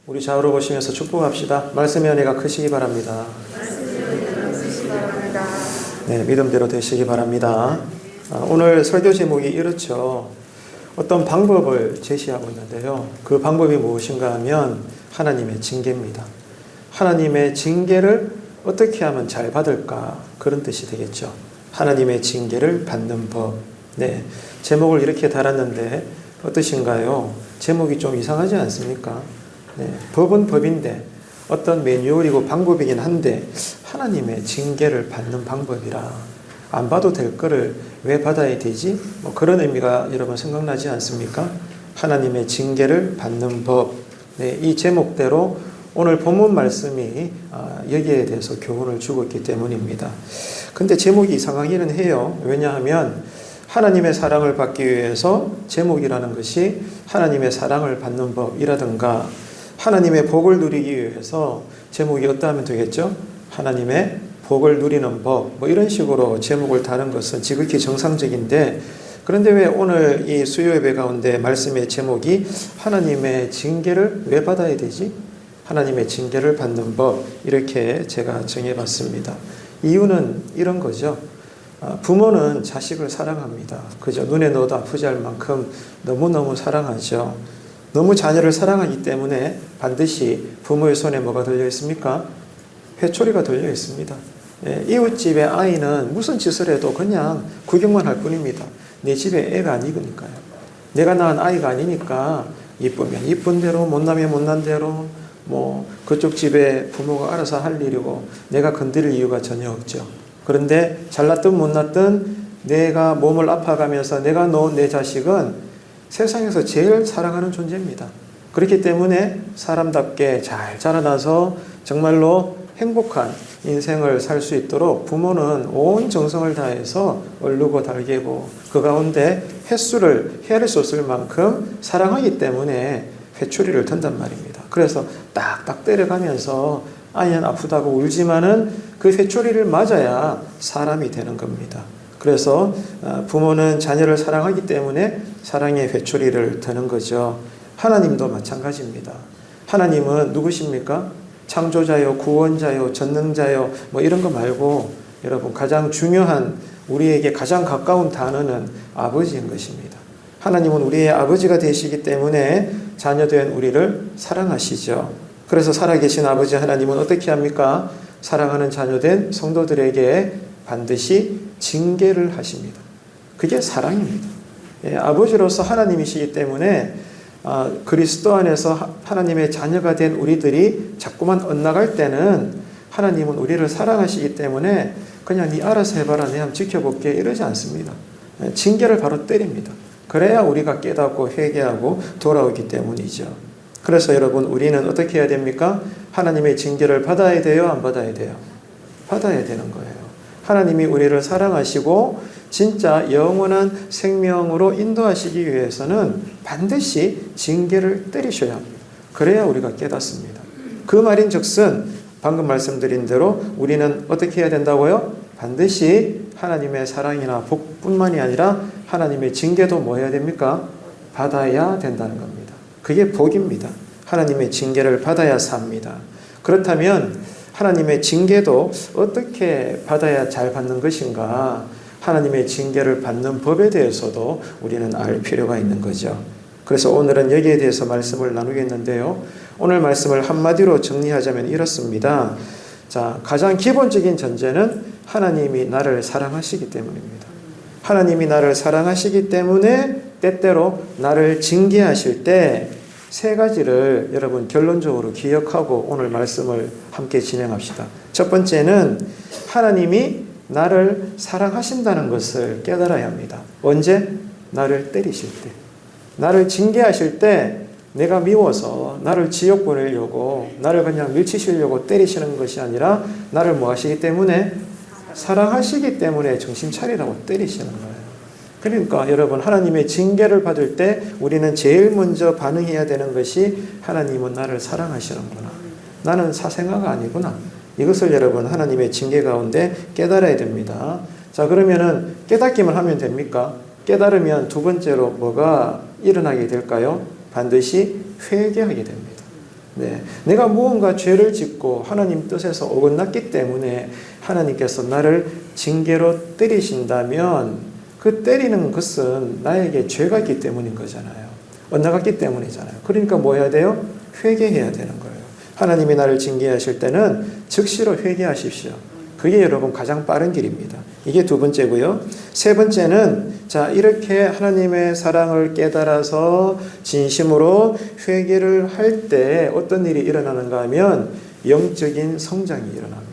우리 좌우로 보시면서 축복합시다. 말씀의 은혜가 크시기 바랍니다. 네, 믿음대로 되시기 바랍니다. 오늘 설교 제목이 이렇죠. 어떤 방법을 제시하고 있는데요. 그 방법이 무엇인가 하면 하나님의 징계입니다. 하나님의 징계를 어떻게 하면 잘 받을까? 그런 뜻이 되겠죠. 하나님의 징계를 받는 법. 네, 제목을 이렇게 달았는데 어떠신가요? 제목이 좀 이상하지 않습니까? 네, 법은 법인데 어떤 매뉴얼이고 방법이긴 한데 하나님의 징계를 받는 방법이라 안 봐도 될 거를 왜 받아야 되지? 뭐 그런 의미가 여러분 생각나지 않습니까? 하나님의 징계를 받는 법. 네, 이 제목대로 오늘 본문 말씀이 여기에 대해서 교훈을 주고 있기 때문입니다. 근데 제목이 이상하기는 해요. 왜냐하면 하나님의 사랑을 받기 위해서 제목이라는 것이 하나님의 사랑을 받는 법이라든가 하나님의 복을 누리기 위해서 제목이 어떠하면 되겠죠? 하나님의 복을 누리는 법, 뭐 이런 식으로 제목을 다는 것은 지극히 정상적인데, 그런데 왜 오늘 이 수요 예배 가운데 말씀의 제목이 하나님의 징계를 왜 받아야 되지? 하나님의 징계를 받는 법, 이렇게 제가 정해봤습니다. 이유는 이런 거죠. 부모는 자식을 사랑합니다. 그죠? 눈에 넣어도 아프지 않을 만큼 너무너무 사랑하죠. 너무 자녀를 사랑하기 때문에 반드시 부모의 손에 뭐가 달려 있습니까? 회초리가 달려 있습니다. 이웃집의 아이는 무슨 짓을 해도 그냥 구경만 할 뿐입니다. 내 집에 애가 아니니까요. 내가 낳은 아이가 아니니까 이쁘면 이쁜 대로, 못나면 못난 대로, 뭐 그쪽 집에 부모가 알아서 할 일이고 내가 건드릴 이유가 전혀 없죠. 그런데 잘났든 못났든 내가 몸을 아파가면서 내가 놓은 내 자식은 세상에서 제일 사랑하는 존재입니다. 그렇기 때문에 사람답게 잘 자라나서 정말로 행복한 인생을 살 수 있도록 부모는 온 정성을 다해서 얼르고 달개고 그 가운데 횟수를 헤아릴 수 없을 만큼 사랑하기 때문에 회초리를 든단 말입니다. 그래서 딱딱 때려가면서 아이는 아프다고 울지만은 그 회초리를 맞아야 사람이 되는 겁니다. 그래서 부모는 자녀를 사랑하기 때문에 사랑의 회초리를 드는 거죠. 하나님도 마찬가지입니다. 하나님은 누구십니까? 창조자요, 구원자요, 전능자요, 뭐 이런 거 말고 여러분 가장 중요한 우리에게 가장 가까운 단어는 아버지인 것입니다. 하나님은 우리의 아버지가 되시기 때문에 자녀된 우리를 사랑하시죠. 그래서 살아계신 아버지 하나님은 어떻게 합니까? 사랑하는 자녀된 성도들에게 반드시 징계를 하십니다. 그게 사랑입니다. 아버지로서 하나님이시기 때문에 그리스도 안에서 하나님의 자녀가 된 우리들이 자꾸만 엇나갈 때는 하나님은 우리를 사랑하시기 때문에 그냥 네 알아서 해봐라, 내가 한번 지켜볼게 이러지 않습니다. 징계를 바로 때립니다. 그래야 우리가 깨닫고 회개하고 돌아오기 때문이죠. 그래서 여러분 우리는 어떻게 해야 됩니까? 하나님의 징계를 받아야 돼요? 안 받아야 돼요? 받아야 되는 거예요. 하나님이 우리를 사랑하시고 진짜 영원한 생명으로 인도하시기 위해서는 반드시 징계를 때리셔야 합니다. 그래야 우리가 깨닫습니다. 그 말인즉슨 방금 말씀드린 대로 우리는 어떻게 해야 된다고요? 반드시 하나님의 사랑이나 복뿐만이 아니라 하나님의 징계도 뭐 해야 됩니까? 받아야 된다는 겁니다. 그게 복입니다. 하나님의 징계를 받아야 삽니다. 그렇다면 하나님의 징계도 어떻게 받아야 잘 받는 것인가? 하나님의 징계를 받는 법에 대해서도 우리는 알 필요가 있는 거죠. 그래서 오늘은 여기에 대해서 말씀을 나누겠는데요. 오늘 말씀을 한마디로 정리하자면 이렇습니다. 자, 가장 기본적인 전제는 하나님이 나를 사랑하시기 때문입니다. 하나님이 나를 사랑하시기 때문에 때때로 나를 징계하실 때 세 가지를 여러분 결론적으로 기억하고 오늘 말씀을 함께 진행합시다. 첫 번째는 하나님이 나를 사랑하신다는 것을 깨달아야 합니다. 언제? 나를 때리실 때. 나를 징계하실 때 내가 미워서 나를 지옥 보내려고 나를 그냥 밀치시려고 때리시는 것이 아니라 나를 뭐 하시기 때문에? 사랑하시기 때문에 정신 차리라고 때리시는 거예요. 그러니까 여러분 하나님의 징계를 받을 때 우리는 제일 먼저 반응해야 되는 것이 하나님은 나를 사랑하시는구나. 나는 사생아가 아니구나. 이것을 여러분 하나님의 징계 가운데 깨달아야 됩니다. 자, 그러면은 깨닫기만 하면 됩니까? 깨달으면 두 번째로 뭐가 일어나게 될까요? 반드시 회개하게 됩니다. 네, 내가 무언가 죄를 짓고 하나님 뜻에서 어긋났기 때문에 하나님께서 나를 징계로 때리신다면 그 때리는 것은 나에게 죄가 있기 때문인 거잖아요. 엇나갔기 때문이잖아요. 그러니까 뭐 해야 돼요? 회개해야 되는 거예요. 하나님이 나를 징계하실 때는 즉시로 회개하십시오. 그게 여러분 가장 빠른 길입니다. 이게 두 번째고요. 세 번째는 자, 이렇게 하나님의 사랑을 깨달아서 진심으로 회개를 할 때 어떤 일이 일어나는가 하면 영적인 성장이 일어납니다.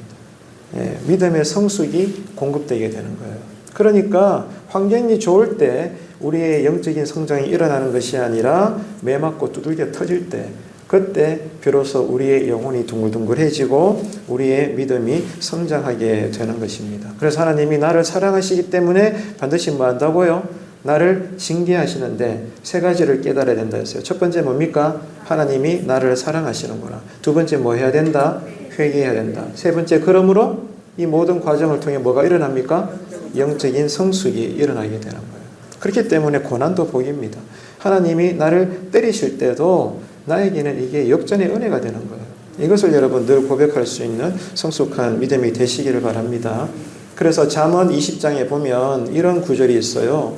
예, 믿음의 성숙이 공급되게 되는 거예요. 그러니까 환경이 좋을 때 우리의 영적인 성장이 일어나는 것이 아니라 매 맞고 두들겨 터질 때 그때 비로소 우리의 영혼이 둥글둥글해지고 우리의 믿음이 성장하게 되는 것입니다. 그래서 하나님이 나를 사랑하시기 때문에 반드시 뭐 한다고요? 나를 징계하시는데 세 가지를 깨달아야 된다 했어요. 첫 번째 뭡니까? 하나님이 나를 사랑하시는구나. 두 번째 뭐 해야 된다? 회개해야 된다. 세 번째 그러므로 이 모든 과정을 통해 뭐가 일어납니까? 영적인 성숙이 일어나게 되는 거예요. 그렇기 때문에 고난도 복입니다. 하나님이 나를 때리실 때도 나에게는 이게 역전의 은혜가 되는 거예요. 이것을 여러분 늘 고백할 수 있는 성숙한 믿음이 되시기를 바랍니다. 그래서 잠언 20장에 보면 이런 구절이 있어요.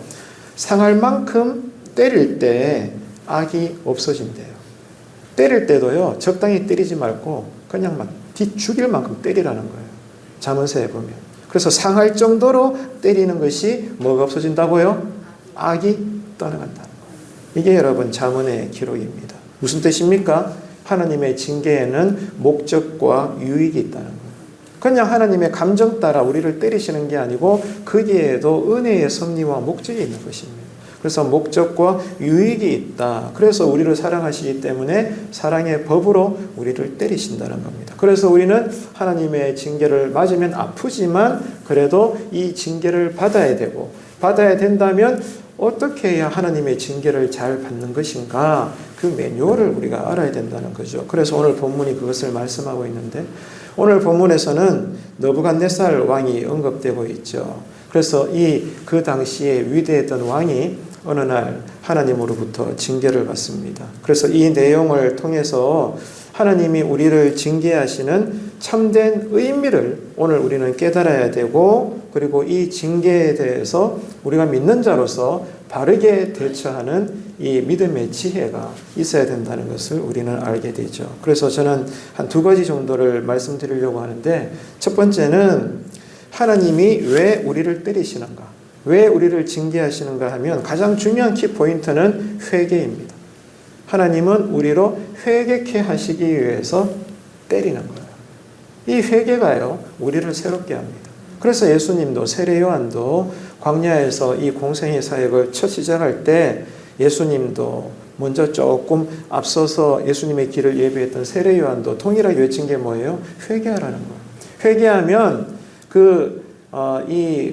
상할 만큼 때릴 때 악이 없어진대요. 때릴 때도요, 적당히 때리지 말고 그냥 막 죽일 만큼 때리라는 거예요. 잠언서에 보면. 그래서 상할 정도로 때리는 것이 뭐가 없어진다고요? 악이 떠나간다는 거예요. 이게 여러분 잠언의 기록입니다. 무슨 뜻입니까? 하나님의 징계에는 목적과 유익이 있다는 거예요. 그냥 하나님의 감정 따라 우리를 때리시는 게 아니고 거기에도 은혜의 섭리와 목적이 있는 것입니다. 그래서 목적과 유익이 있다. 그래서 우리를 사랑하시기 때문에 사랑의 법으로 우리를 때리신다는 겁니다. 그래서 우리는 하나님의 징계를 맞으면 아프지만 그래도 이 징계를 받아야 되고 받아야 된다면 어떻게 해야 하나님의 징계를 잘 받는 것인가? 그 매뉴얼을 우리가 알아야 된다는 거죠. 그래서 오늘 본문이 그것을 말씀하고 있는데 오늘 본문에서는 느부갓네살 왕이 언급되고 있죠. 그래서 그 당시에 위대했던 왕이 어느 날 하나님으로부터 징계를 받습니다. 그래서 이 내용을 통해서 하나님이 우리를 징계하시는 참된 의미를 오늘 우리는 깨달아야 되고 그리고 이 징계에 대해서 우리가 믿는 자로서 바르게 대처하는 이 믿음의 지혜가 있어야 된다는 것을 우리는 알게 되죠. 그래서 저는 한 두 가지 정도를 말씀드리려고 하는데 첫 번째는 하나님이 왜 우리를 때리시는가? 왜 우리를 징계하시는가 하면 가장 중요한 키포인트는 회개입니다. 하나님은 우리로 회개케 하시기 위해서 때리는 거예요. 이 회개가요, 우리를 새롭게 합니다. 그래서 예수님도 세례 요한도 광야에서 이 공생의 사역을 첫 시작할 때 예수님도 먼저 조금 앞서서 예수님의 길을 예비했던 세례 요한도 동일하게 외친 게 뭐예요? 회개하라는 거예요. 회개하면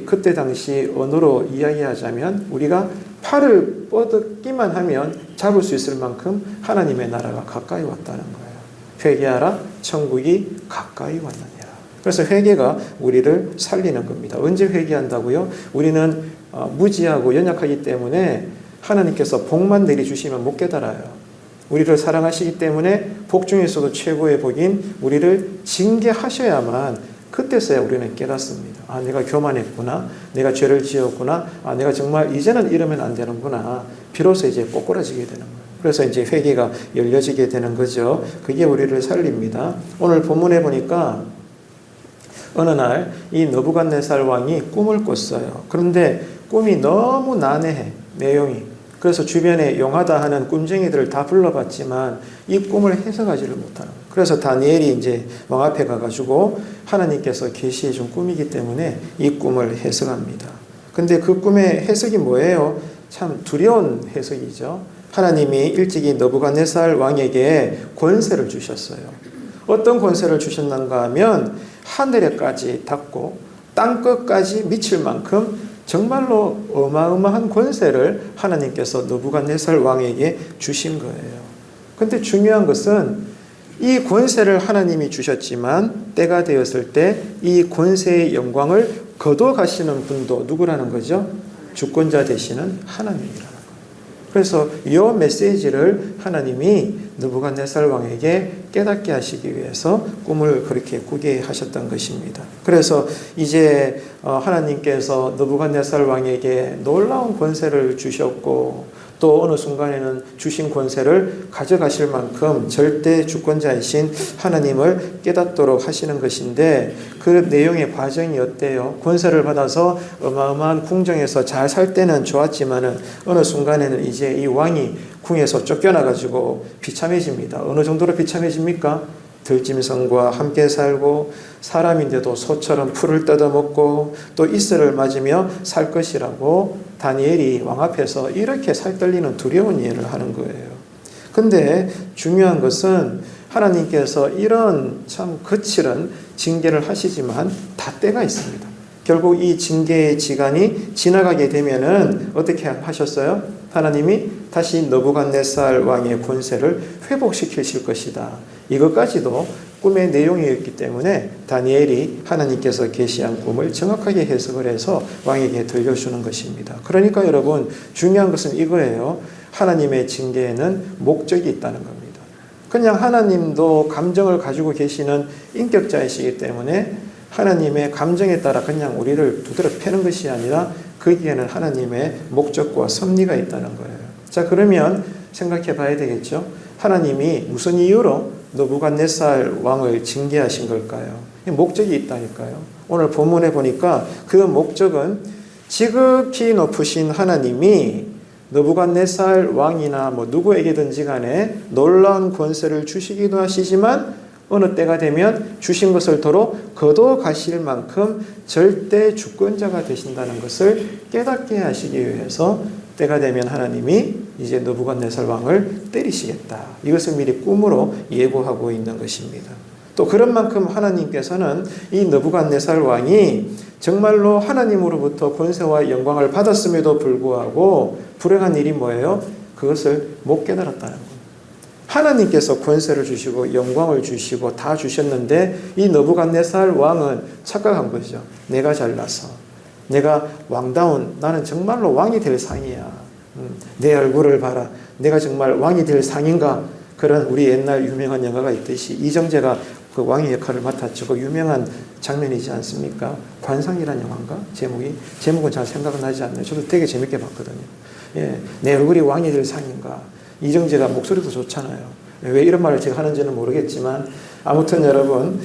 그때 당시 언어로 이야기하자면 우리가 팔을 뻗기만 하면 잡을 수 있을 만큼 하나님의 나라가 가까이 왔다는 거예요. 회개하라, 천국이 가까이 왔느니라. 그래서 회개가 우리를 살리는 겁니다. 언제 회개한다고요? 우리는 무지하고 연약하기 때문에 하나님께서 복만 내려주시면 못 깨달아요. 우리를 사랑하시기 때문에 복 중에서도 최고의 복인 우리를 징계하셔야만 그때서야 우리는 깨닫습니다. 아, 내가 교만했구나. 내가 죄를 지었구나. 아, 내가 정말 이제는 이러면 안 되는구나. 비로소 이제 꼬꾸라지게 되는 거예요. 그래서 이제 회개가 열려지게 되는 거죠. 그게 우리를 살립니다. 오늘 본문에 보니까 어느 날 이 느부갓네살 왕이 꿈을 꿨어요. 그런데 꿈이 너무 난해해. 내용이. 그래서 주변에 용하다 하는 꿈쟁이들을 다 불러봤지만 이 꿈을 해석하지를 못하는 거예요. 그래서 다니엘이 이제 왕 앞에 가가지고 하나님께서 계시해 준 꿈이기 때문에 이 꿈을 해석합니다. 근데 그 꿈의 해석이 뭐예요? 참 두려운 해석이죠. 하나님이 일찍이 느부갓네살 왕에게 권세를 주셨어요. 어떤 권세를 주셨는가 하면 하늘에까지 닿고 땅끝까지 미칠 만큼 정말로 어마어마한 권세를 하나님께서 느부갓네살 왕에게 주신 거예요. 근데 중요한 것은 이 권세를 하나님이 주셨지만 때가 되었을 때 이 권세의 영광을 거둬가시는 분도 누구라는 거죠? 주권자 되시는 하나님이라는 거예요. 그래서 이 메시지를 하나님이 느부갓네살 왕에게 깨닫게 하시기 위해서 꿈을 그렇게 꾸게 하셨던 것입니다. 그래서 이제 하나님께서 느부갓네살 왕에게 놀라운 권세를 주셨고 또 어느 순간에는 주신 권세를 가져가실 만큼 절대 주권자이신 하나님을 깨닫도록 하시는 것인데 그 내용의 과정이 어때요? 권세를 받아서 어마어마한 궁정에서 잘 살 때는 좋았지만은 어느 순간에는 이제 이 왕이 궁에서 쫓겨나가지고 비참해집니다. 어느 정도로 비참해집니까? 들짐승과 함께 살고 사람인데도 소처럼 풀을 뜯어먹고 또 이슬을 맞으며 살 것이라고 다니엘이 왕 앞에서 이렇게 살떨리는 두려운 예를 하는 거예요. 근데 중요한 것은 하나님께서 이런 참 거칠은 징계를 하시지만 다 때가 있습니다. 결국 이 징계의 기간이 지나가게 되면은 어떻게 하셨어요? 하나님이 다시 느부갓네살 왕의 권세를 회복시키실 것이다. 이것까지도 꿈의 내용이었기 때문에 다니엘이 하나님께서 계시한 꿈을 정확하게 해석을 해서 왕에게 들려주는 것입니다. 그러니까 여러분 중요한 것은 이거예요. 하나님의 징계에는 목적이 있다는 겁니다. 그냥 하나님도 감정을 가지고 계시는 인격자이시기 때문에 하나님의 감정에 따라 그냥 우리를 두드려 패는 것이 아니라 거기에는 하나님의 목적과 섭리가 있다는 거예요. 자, 그러면 생각해 봐야 되겠죠. 하나님이 무슨 이유로 느부갓네살 왕을 징계하신 걸까요? 목적이 있다니까요. 오늘 본문에 보니까 그 목적은 지극히 높으신 하나님이 느부갓네살 왕이나 누구에게든지 간에 놀라운 권세를 주시기도 하시지만 어느 때가 되면 주신 것을 도로 거둬 가실 만큼 절대 주권자가 되신다는 것을 깨닫게 하시기 위해서 때가 되면 하나님이 이제 느부갓네살 왕을 때리시겠다. 이것을 미리 꿈으로 예고하고 있는 것입니다. 또 그런 만큼 하나님께서는 이 느부갓네살 왕이 정말로 하나님으로부터 권세와 영광을 받았음에도 불구하고 불행한 일이 뭐예요? 그것을 못 깨달았다는 거예요. 하나님께서 권세를 주시고 영광을 주시고 다 주셨는데 이 느부갓네살 왕은 착각한 거죠. 내가 잘나서 내가 왕다운 나는 정말로 왕이 될 상이야. 내 얼굴을 봐라. 내가 정말 왕이 될 상인가? 그런 우리 옛날 유명한 영화가 있듯이 이정재가 그 왕의 역할을 맡았죠. 그 유명한 장면이지 않습니까? 관상이라는 영화인가? 제목은 잘 생각은 나지 않네요. 저도 되게 재밌게 봤거든요. 예, 내 얼굴이 왕이 될 상인가? 이정재가 목소리도 좋잖아요. 왜 이런 말을 제가 하는지는 모르겠지만 아무튼 여러분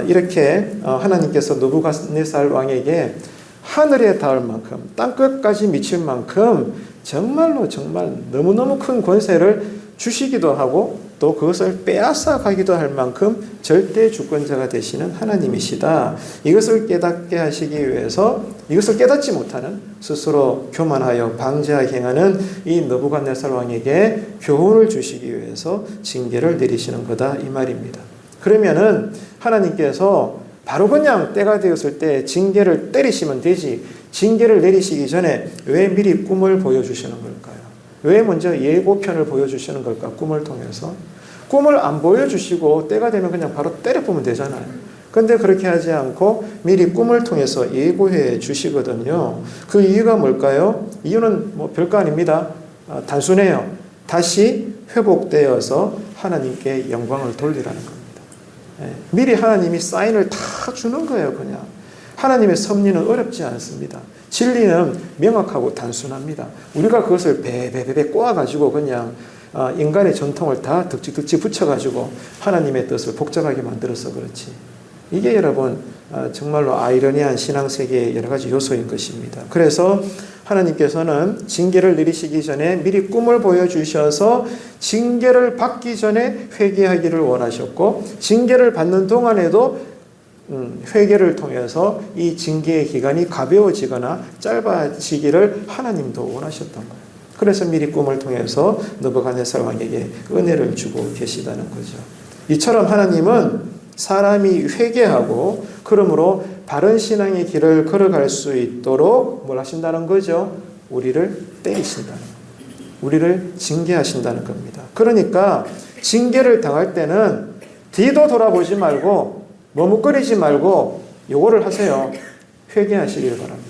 이렇게 하나님께서 느부갓네살 왕에게 하늘에 닿을 만큼 땅끝까지 미칠 만큼 정말로 정말 너무너무 큰 권세를 주시기도 하고 또 그것을 빼앗아 가기도 할 만큼 절대 주권자가 되시는 하나님이시다. 이것을 깨닫게 하시기 위해서 이것을 깨닫지 못하는 스스로 교만하여 방자하게 행하는 이 느부갓네살 왕에게 교훈을 주시기 위해서 징계를 내리시는 거다 이 말입니다. 그러면은 하나님께서 바로 그냥 때가 되었을 때 징계를 때리시면 되지 징계를 내리시기 전에 왜 미리 꿈을 보여주시는 걸까요? 왜 먼저 예고편을 보여주시는 걸까? 꿈을 통해서. 꿈을 안 보여주시고 때가 되면 그냥 바로 때려보면 되잖아요. 근데 그렇게 하지 않고 미리 꿈을 통해서 예고해 주시거든요. 그 이유가 뭘까요? 이유는 별거 아닙니다. 단순해요. 다시 회복되어서 하나님께 영광을 돌리라는 겁니다. 미리 하나님이 사인을 다 주는 거예요. 그냥. 하나님의 섭리는 어렵지 않습니다. 진리는 명확하고 단순합니다. 우리가 그것을 베베베베 꼬아가지고 그냥 인간의 전통을 다 덕지덕지 붙여가지고 하나님의 뜻을 복잡하게 만들어서 그렇지. 이게 여러분 정말로 아이러니한 신앙세계의 여러 가지 요소인 것입니다. 그래서 하나님께서는 징계를 내리시기 전에 미리 꿈을 보여주셔서 징계를 받기 전에 회개하기를 원하셨고 징계를 받는 동안에도 회개를 통해서 이 징계의 기간이 가벼워지거나 짧아지기를 하나님도 원하셨던 거예요. 그래서 미리 꿈을 통해서 느부갓네살 왕에게 은혜를 주고 계시다는 거죠. 이처럼 하나님은 사람이 회개하고 그러므로 바른 신앙의 길을 걸어갈 수 있도록 뭘 하신다는 거죠? 우리를 때리신다는 거예요. 우리를 징계하신다는 겁니다. 그러니까 징계를 당할 때는 뒤도 돌아보지 말고 머뭇거리지 말고 요거를 하세요. 회개하시길 바랍니다.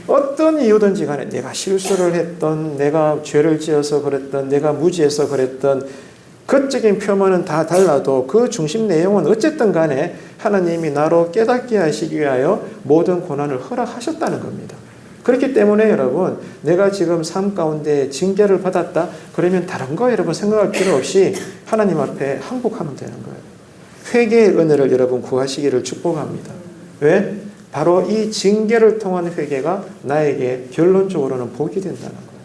어떤 이유든지 간에 내가 실수를 했던, 내가 죄를 지어서 그랬던, 내가 무지해서 그랬던 겉적인 표면은 다 달라도 그 중심 내용은 어쨌든 간에 하나님이 나로 깨닫게 하시기 위하여 모든 고난을 허락하셨다는 겁니다. 그렇기 때문에 여러분, 내가 지금 삶 가운데 징계를 받았다 그러면 다른 거 여러분 생각할 필요 없이 하나님 앞에 항복하면 되는 거예요. 회개의 은혜를 여러분 구하시기를 축복합니다. 왜? 바로 이 징계를 통한 회개가 나에게 결론적으로는 복이 된다는 거예요.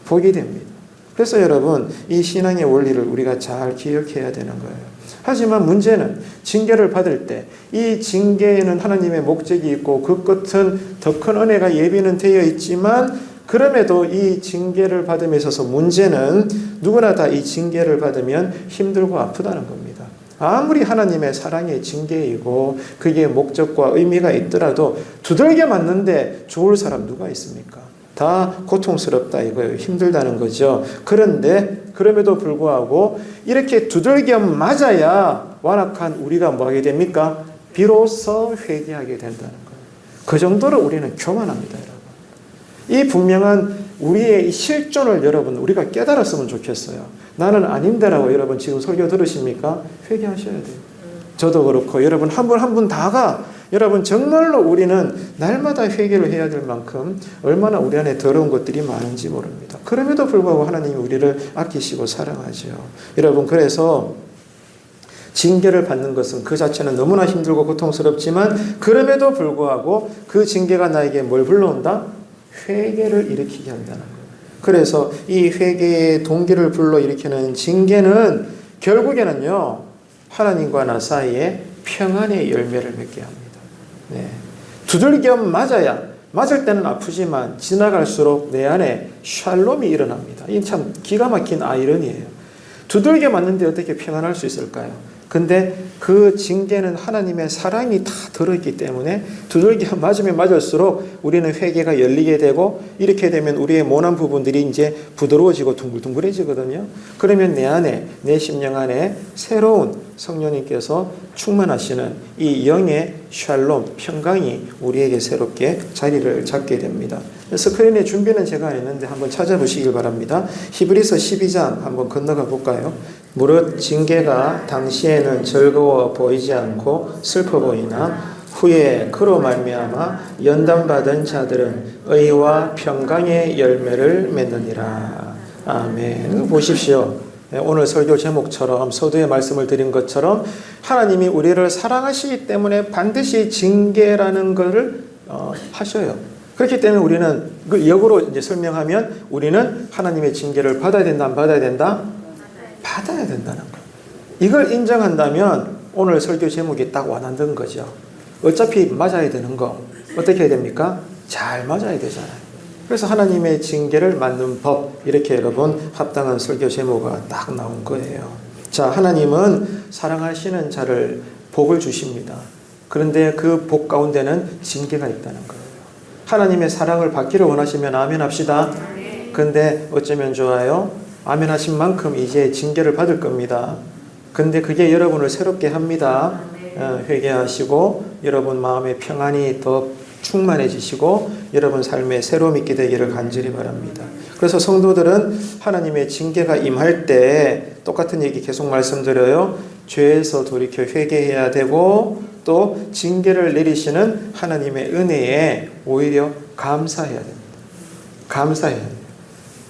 복이 됩니다. 그래서 여러분, 이 신앙의 원리를 우리가 잘 기억해야 되는 거예요. 하지만 문제는 징계를 받을 때 이 징계에는 하나님의 목적이 있고 그 끝은 더 큰 은혜가 예비는 되어 있지만, 그럼에도 이 징계를 받음에 있어서 문제는 누구나 다 이 징계를 받으면 힘들고 아프다는 겁니다. 아무리 하나님의 사랑의 징계이고 그게 목적과 의미가 있더라도 두들겨 맞는데 좋을 사람 누가 있습니까? 다 고통스럽다 이거예요. 힘들다는 거죠. 그런데 그럼에도 불구하고 이렇게 두들겨 맞아야 완악한 우리가 뭐하게 됩니까? 비로소 회개하게 된다는 거예요. 그 정도로 우리는 교만합니다, 여러분. 이 분명한 우리의 실존을 여러분 우리가 깨달았으면 좋겠어요. 나는 아닌데라고 여러분 지금 설교 들으십니까? 회개하셔야 돼요. 저도 그렇고 여러분 한 분 한 분 다가 여러분 정말로 우리는 날마다 회개를 해야 될 만큼 얼마나 우리 안에 더러운 것들이 많은지 모릅니다. 그럼에도 불구하고 하나님이 우리를 아끼시고 사랑하죠. 여러분, 그래서 징계를 받는 것은 그 자체는 너무나 힘들고 고통스럽지만 그럼에도 불구하고 그 징계가 나에게 뭘 불러온다? 회개를 일으키게 한다는 거예요. 그래서 이 회개의 동기를 불러일으키는 징계는 결국에는요, 하나님과 나 사이에 평안의 열매를 맺게 합니다. 네. 두들겨 맞아야, 맞을 때는 아프지만 지나갈수록 내 안에 샬롬이 일어납니다. 이 참 기가 막힌 아이러니예요. 두들겨 맞는데 어떻게 평안할 수 있을까요? 근데 그 징계는 하나님의 사랑이 다 들어있기 때문에 두들겨 맞으면 맞을수록 우리는 회개가 열리게 되고, 이렇게 되면 우리의 모난 부분들이 이제 부드러워지고 둥글둥글해지거든요. 그러면 내 안에, 내 심령 안에 새로운 성령님께서 충만하시는 이 영의 샬롬, 평강이 우리에게 새롭게 자리를 잡게 됩니다. 스크린에 준비는 제가 했는데 한번 찾아보시길 바랍니다. 히브리서 12장 한번 건너가 볼까요? 무릇 징계가 당시에는 즐거워 보이지 않고 슬퍼 보이나 후에 그로 말미암아 연단받은 자들은 의와 평강의 열매를 맺느니라. 아멘. 보십시오. 오늘 설교 제목처럼 서두에 말씀을 드린 것처럼 하나님이 우리를 사랑하시기 때문에 반드시 징계라는 것을 하셔요. 그렇기 때문에 우리는 그 역으로 이제 설명하면 우리는 하나님의 징계를 받아야 된다, 안 받아야 된다? 받아야 된다는 거예요. 이걸 인정한다면 오늘 설교 제목이 딱 와닿는 거죠. 어차피 맞아야 되는 거 어떻게 해야 됩니까? 잘 맞아야 되잖아요. 그래서 하나님의 징계를 맞는 법, 이렇게 여러분 합당한 설교 제목가 딱 나온 거예요. 자, 하나님은 사랑하시는 자를 복을 주십니다. 그런데 그 복 가운데는 징계가 있다는 거예요. 하나님의 사랑을 받기를 원하시면 아멘 합시다. 근데 어쩌면 좋아요? 아멘 하신 만큼 이제 징계를 받을 겁니다. 근데 그게 여러분을 새롭게 합니다. 회개하시고 여러분 마음의 평안이 더 충만해지시고 여러분 삶에 새로움이 있게 되기를 간절히 바랍니다. 그래서 성도들은 하나님의 징계가 임할 때 똑같은 얘기 계속 말씀드려요. 죄에서 돌이켜 회개해야 되고 또 징계를 내리시는 하나님의 은혜에 오히려 감사해야 됩니다. 감사해야 돼요.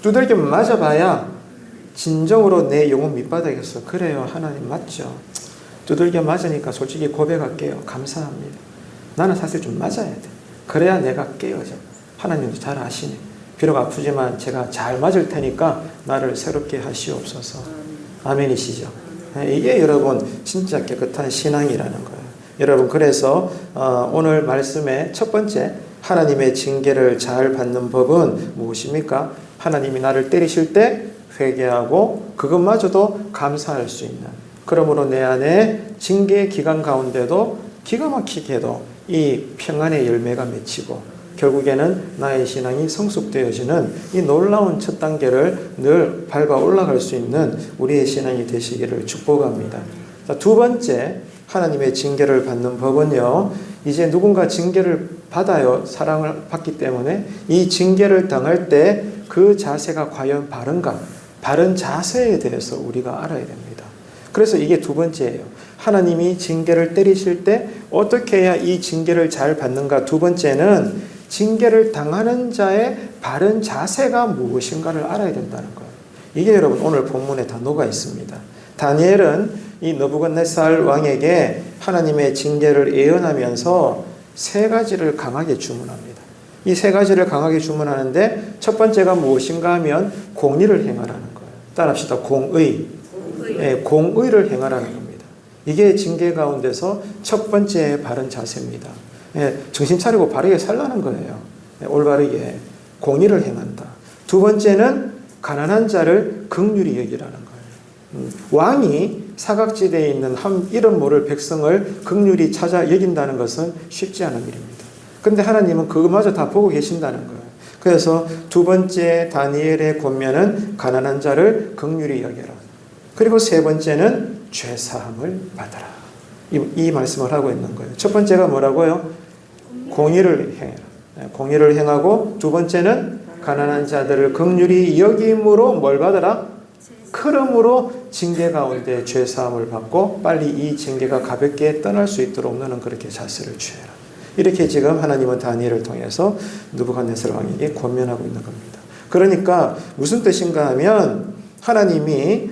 두들겨 맞아봐야 진정으로 내 영혼 밑바닥에서 그래요, 하나님 맞죠? 두들겨 맞으니까 솔직히 고백할게요. 감사합니다. 나는 사실 좀 맞아야 돼. 그래야 내가 깨어져. 하나님도 잘 아시네. 비록 아프지만 제가 잘 맞을 테니까 나를 새롭게 하시옵소서. 아멘이시죠? 이게 여러분 진짜 깨끗한 신앙이라는 거예요. 여러분, 그래서 오늘 말씀의 첫 번째, 하나님의 징계를 잘 받는 법은 무엇입니까? 하나님이 나를 때리실 때 회개하고 그것마저도 감사할 수 있는, 그러므로 내 안에 징계의 기간 가운데도 기가 막히게도 이 평안의 열매가 맺히고 결국에는 나의 신앙이 성숙되어지는 이 놀라운 첫 단계를 늘 밟아 올라갈 수 있는 우리의 신앙이 되시기를 축복합니다. 자, 두 번째 하나님의 징계를 받는 법은요, 이제 누군가 징계를 받아요. 사랑을 받기 때문에 이 징계를 당할 때 그 자세가 과연 바른가? 바른 자세에 대해서 우리가 알아야 됩니다. 그래서 이게 두 번째예요. 하나님이 징계를 때리실 때 어떻게 해야 이 징계를 잘 받는가? 두 번째는 징계를 당하는 자의 바른 자세가 무엇인가를 알아야 된다는 거예요. 이게 여러분 오늘 본문에 다 녹아 있습니다. 다니엘은 이 느부갓네살 왕에게 하나님의 징계를 예언하면서 세 가지를 강하게 주문합니다. 이 세 가지를 강하게 주문하는데 첫 번째가 무엇인가 하면 공의를 행하라는 거예요. 따라합시다. 공의. 예, 공의를 행하라는 겁니다. 이게 징계 가운데서 첫 번째 바른 자세입니다. 예, 정신 차리고 바르게 살라는 거예요. 예, 올바르게 공의를 행한다. 두 번째는 가난한 자를 긍휼히 여기라는 거예요. 왕이 사각지대에 있는 한 이름 모를 백성을 긍휼히 찾아 여긴다는 것은 쉽지 않은 일입니다. 그런데 하나님은 그거마저 다 보고 계신다는 거예요. 그래서 두 번째 다니엘의 권면은 가난한 자를 긍휼히 여겨라. 그리고 세 번째는 죄사함을 받아라. 이 말씀을 하고 있는 거예요. 첫 번째가 뭐라고요? 공의를 행해라. 공의를 행하고 두 번째는 가난한 자들을 긍휼히 여김으로 뭘 받아라? 그러므로 징계 가운데 죄사함을 받고 빨리 이 징계가 가볍게 떠날 수 있도록 너는 그렇게 자세를 취해라. 이렇게 지금 하나님은 다니엘을 통해서 느부갓네살 왕에게 권면하고 있는 겁니다. 그러니까 무슨 뜻인가 하면 하나님이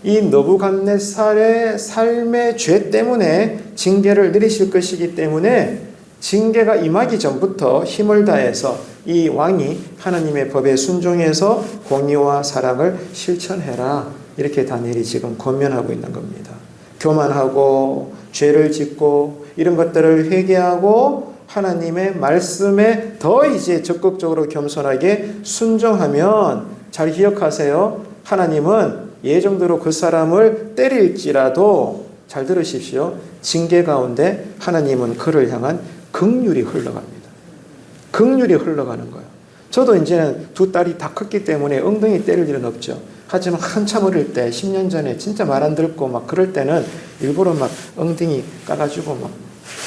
이 느부갓네살의 삶의 죄 때문에 징계를 내리실 것이기 때문에 징계가 임하기 전부터 힘을 다해서 이 왕이 하나님의 법에 순종해서 공의와 사랑을 실천해라. 이렇게 다니엘이 지금 권면하고 있는 겁니다. 교만하고 죄를 짓고 이런 것들을 회개하고 하나님의 말씀에 더 이제 적극적으로 겸손하게 순종하면 잘 기억하세요. 하나님은 예정대로 그 사람을 때릴지라도 잘 들으십시오. 징계 가운데 하나님은 그를 향한 긍휼이 흘러갑니다. 긍휼이 흘러가는 거예요. 저도 이제는 두 딸이 다 컸기 때문에 엉덩이 때릴 일은 없죠. 하지만 한참 어릴 때 10년 전에 진짜 말 안 듣고 막 그럴 때는 일부러 막 엉덩이 까가지고 막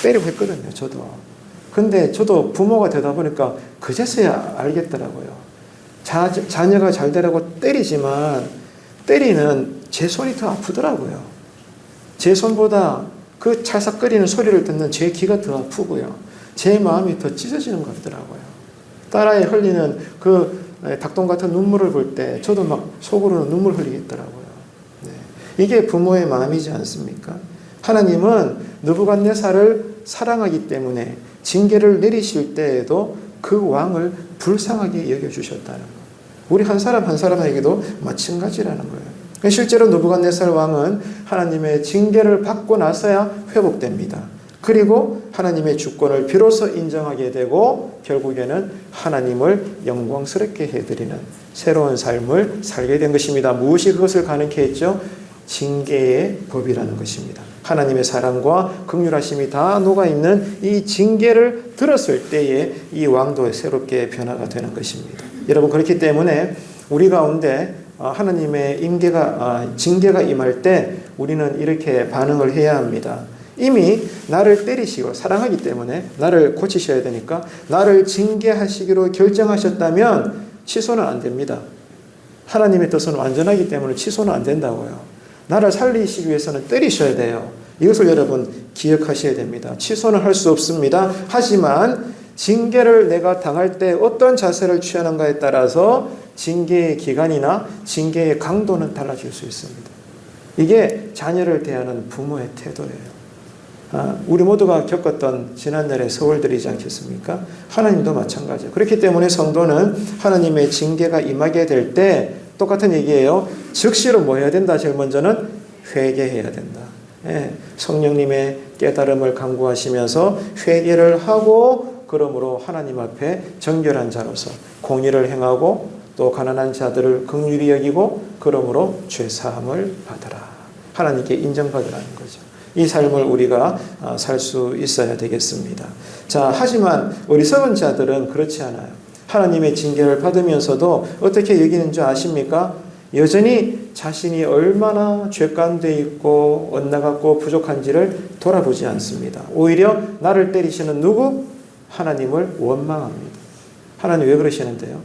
때리고 했거든요. 저도. 근데 저도 부모가 되다 보니까 그제서야 알겠더라고요. 자녀가 잘 되라고 때리지만 때리는 제 손이 더 아프더라고요. 제 손보다 그 찰싹거리는 소리를 듣는 제 귀가 더 아프고요. 제 마음이 더 찢어지는 것 같더라고요. 딸아이 흘리는 그 닭똥 같은 눈물을 볼 때 저도 막 속으로는 눈물 흘리겠더라고요. 네. 이게 부모의 마음이지 않습니까? 하나님은 느부갓네살을 사랑하기 때문에 징계를 내리실 때에도 그 왕을 불쌍하게 여겨주셨다는 것. 우리 한 사람 한 사람에게도 마찬가지라는 거예요. 실제로 느부갓네살 왕은 하나님의 징계를 받고 나서야 회복됩니다. 그리고 하나님의 주권을 비로소 인정하게 되고 결국에는 하나님을 영광스럽게 해드리는 새로운 삶을 살게 된 것입니다. 무엇이 그것을 가능케 했죠? 징계의 법이라는 것입니다. 하나님의 사랑과 긍휼하심이 다 녹아있는 이 징계를 들었을 때에 이 왕도 새롭게 변화가 되는 것입니다. 여러분 그렇기 때문에 우리 가운데 하나님의 징계가 임할 때 우리는 이렇게 반응을 해야 합니다. 이미 나를 때리시고 사랑하기 때문에 나를 고치셔야 되니까 나를 징계하시기로 결정하셨다면 취소는 안 됩니다. 하나님의 뜻은 완전하기 때문에 취소는 안 된다고요. 나를 살리시기 위해서는 때리셔야 돼요. 이것을 여러분 기억하셔야 됩니다. 취소는 할 수 없습니다. 하지만 징계를 내가 당할 때 어떤 자세를 취하는가에 따라서 징계의 기간이나 징계의 강도는 달라질 수 있습니다. 이게 자녀를 대하는 부모의 태도예요. 우리 모두가 겪었던 지난날의 서울들이지 않겠습니까? 하나님도 마찬가지예요. 그렇기 때문에 성도는 하나님의 징계가 임하게 될 때 똑같은 얘기예요. 즉시로 뭐 해야 된다? 제일 먼저는 회개해야 된다. 예, 성령님의 깨달음을 간구하시면서 회개를 하고 그러므로 하나님 앞에 정결한 자로서 공의를 행하고 또 가난한 자들을 긍휼히 여기고 그러므로 죄사함을 받으라. 하나님께 인정받으라는 거죠. 이 삶을 우리가 살 수 있어야 되겠습니다. 자, 하지만 어리석은 자들은 그렇지 않아요. 하나님의 징계를 받으면서도 어떻게 여기는 줄 아십니까? 여전히 자신이 얼마나 죄 가운데 있고 엇나갔고 부족한지를 돌아보지 않습니다. 오히려 나를 때리시는 누구? 하나님을 원망합니다. 하나님 왜 그러시는데요?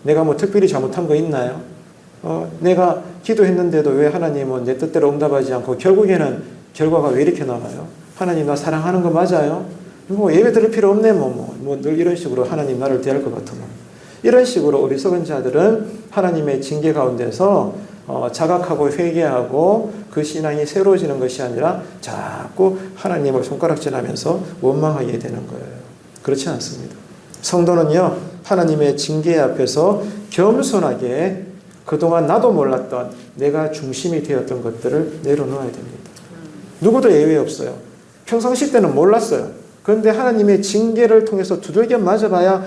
내가 뭐 특별히 잘못한 거 있나요? 내가 기도했는데도 왜 하나님은 내 뜻대로 응답하지 않고 결국에는 결과가 왜 이렇게 나와요? 하나님 나 사랑하는 거 맞아요? 뭐 예배 드릴 필요 없네 늘 이런 식으로 하나님 나를 대할 것 같으면 이런 식으로 어리석은 자들은 하나님의 징계 가운데서 자각하고 회개하고 그 신앙이 새로워지는 것이 아니라 자꾸 하나님을 손가락질하면서 원망하게 되는 거예요. 그렇지 않습니다. 성도는요 하나님의 징계 앞에서 겸손하게 그동안 나도 몰랐던 내가 중심이 되었던 것들을 내려놓아야 됩니다. 누구도 예외 없어요. 평상시 때는 몰랐어요. 그런데 하나님의 징계를 통해서 두들겨 맞아봐야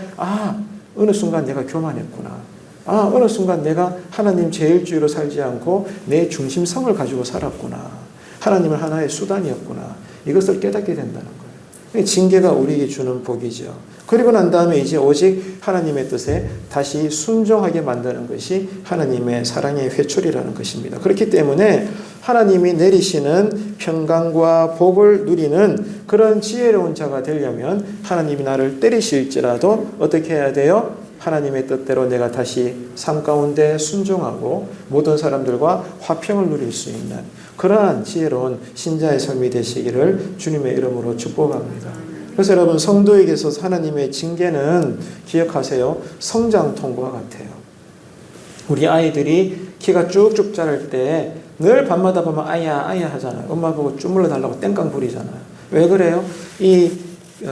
어느 순간 내가 교만했구나. 어느 순간 내가 하나님 제일주의로 살지 않고 내 중심성을 가지고 살았구나. 하나님은 하나의 수단이었구나. 이것을 깨닫게 된다는 거예요. 징계가 우리에게 주는 복이죠. 그리고 난 다음에 이제 오직 하나님의 뜻에 다시 순종하게 만드는 것이 하나님의 사랑의 회초리라는 것입니다. 그렇기 때문에 하나님이 내리시는 평강과 복을 누리는 그런 지혜로운 자가 되려면 하나님이 나를 때리실지라도 어떻게 해야 돼요? 하나님의 뜻대로 내가 다시 삶 가운데 순종하고 모든 사람들과 화평을 누릴 수 있는 그러한 지혜로운 신자의 삶이 되시기를 주님의 이름으로 축복합니다. 그래서 여러분 성도에게서 하나님의 징계는 기억하세요. 성장통과 같아요. 우리 아이들이 키가 쭉쭉 자랄 때 늘 밤마다 보면 아야 하잖아요. 엄마 보고 주물러 달라고 땡깡 부리잖아요. 왜 그래요? 이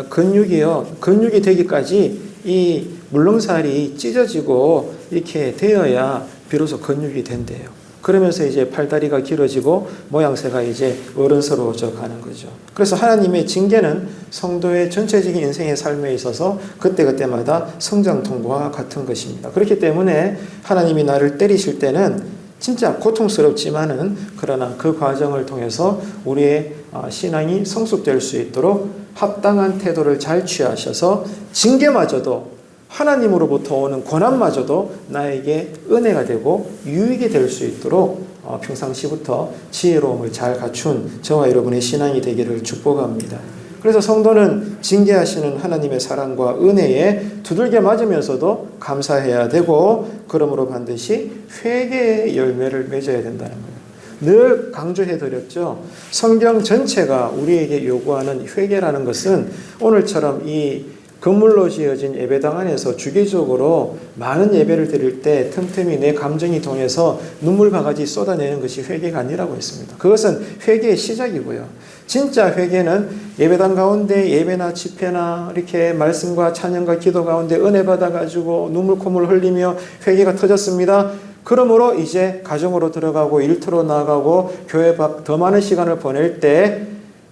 근육이 되기까지 이 물렁살이 찢어지고 이렇게 되어야 비로소 근육이 된대요. 그러면서 이제 팔다리가 길어지고 모양새가 이제 어른스러워져 가는 거죠. 그래서 하나님의 징계는 성도의 전체적인 인생의 삶에 있어서 그때그때마다 성장통과 같은 것입니다. 그렇기 때문에 하나님이 나를 때리실 때는 진짜 고통스럽지만은 그러나 그 과정을 통해서 우리의 신앙이 성숙될 수 있도록 합당한 태도를 잘 취하셔서 징계마저도 하나님으로부터 오는 고난마저도 나에게 은혜가 되고 유익이 될 수 있도록 평상시부터 지혜로움을 잘 갖춘 저와 여러분의 신앙이 되기를 축복합니다. 그래서 성도는 징계하시는 하나님의 사랑과 은혜에 두들겨 맞으면서도 감사해야 되고 그러므로 반드시 회개의 열매를 맺어야 된다는 거예요. 늘 강조해드렸죠. 성경 전체가 우리에게 요구하는 회개라는 것은 오늘처럼 이 건물로 지어진 예배당 안에서 주기적으로 많은 예배를 드릴 때 틈틈이 내 감정이 동해서 눈물 바가지 쏟아내는 것이 회개가 아니라고 했습니다. 그것은 회개의 시작이고요. 진짜 회개는 예배당 가운데 예배나 집회나 이렇게 말씀과 찬양과 기도 가운데 은혜 받아가지고 눈물 콧물 흘리며 회개가 터졌습니다. 그러므로 이제 가정으로 들어가고 일터로 나가고 교회 밖 더 많은 시간을 보낼 때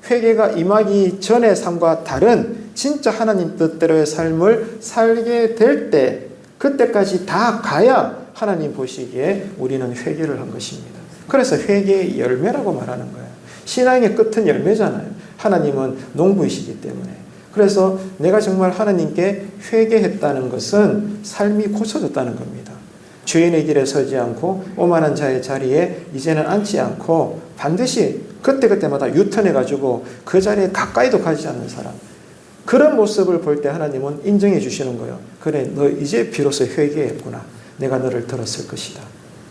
회개가 임하기 전의 삶과 다른 진짜 하나님 뜻대로의 삶을 살게 될 때 그때까지 다 가야 하나님 보시기에 우리는 회개를 한 것입니다. 그래서 회개의 열매라고 말하는 거예요. 신앙의 끝은 열매잖아요. 하나님은 농부이시기 때문에. 그래서 내가 정말 하나님께 회개했다는 것은 삶이 고쳐졌다는 겁니다. 죄인의 길에 서지 않고 오만한 자의 자리에 이제는 앉지 않고 반드시 그때그때마다 유턴해가지고 그 자리에 가까이도 가지 않는 사람. 그런 모습을 볼 때 하나님은 인정해 주시는 거예요. 그래, 너 이제 비로소 회개했구나. 내가 너를 들었을 것이다.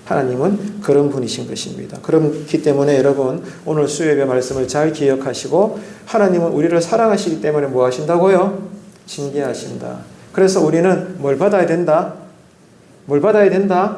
하나님은 그런 분이신 것입니다. 그렇기 때문에 여러분 오늘 수요예배 말씀을 잘 기억하시고 하나님은 우리를 사랑하시기 때문에 뭐 하신다고요? 징계하신다. 그래서 우리는 뭘 받아야 된다? 뭘 받아야 된다?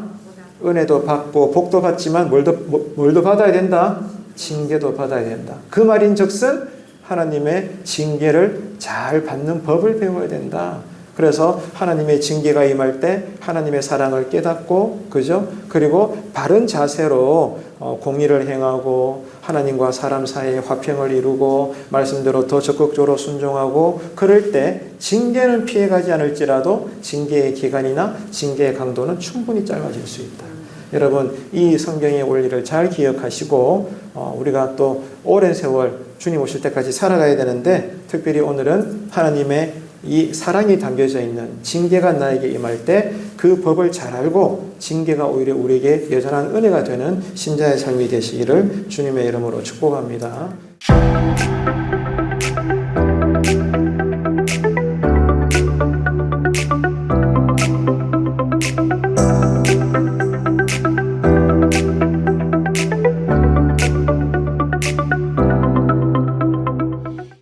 은혜도 받고 복도 받지만 뭘도 받아야 된다? 징계도 받아야 된다. 그 말인즉슨 하나님의 징계를 잘 받는 법을 배워야 된다. 그래서 하나님의 징계가 임할 때 하나님의 사랑을 깨닫고, 그죠? 그리고 바른 자세로 공의를 행하고 하나님과 사람 사이의 화평을 이루고 말씀대로 더 적극적으로 순종하고 그럴 때 징계는 피해가지 않을지라도 징계의 기간이나 징계의 강도는 충분히 짧아질 수 있다. 여러분 이 성경의 원리를 잘 기억하시고 우리가 또 오랜 세월 주님 오실 때까지 살아가야 되는데 특별히 오늘은 하나님의 이 사랑이 담겨져 있는 징계가 나에게 임할 때 그 법을 잘 알고 징계가 오히려 우리에게 여전한 은혜가 되는 신자의 삶이 되시기를 주님의 이름으로 축복합니다.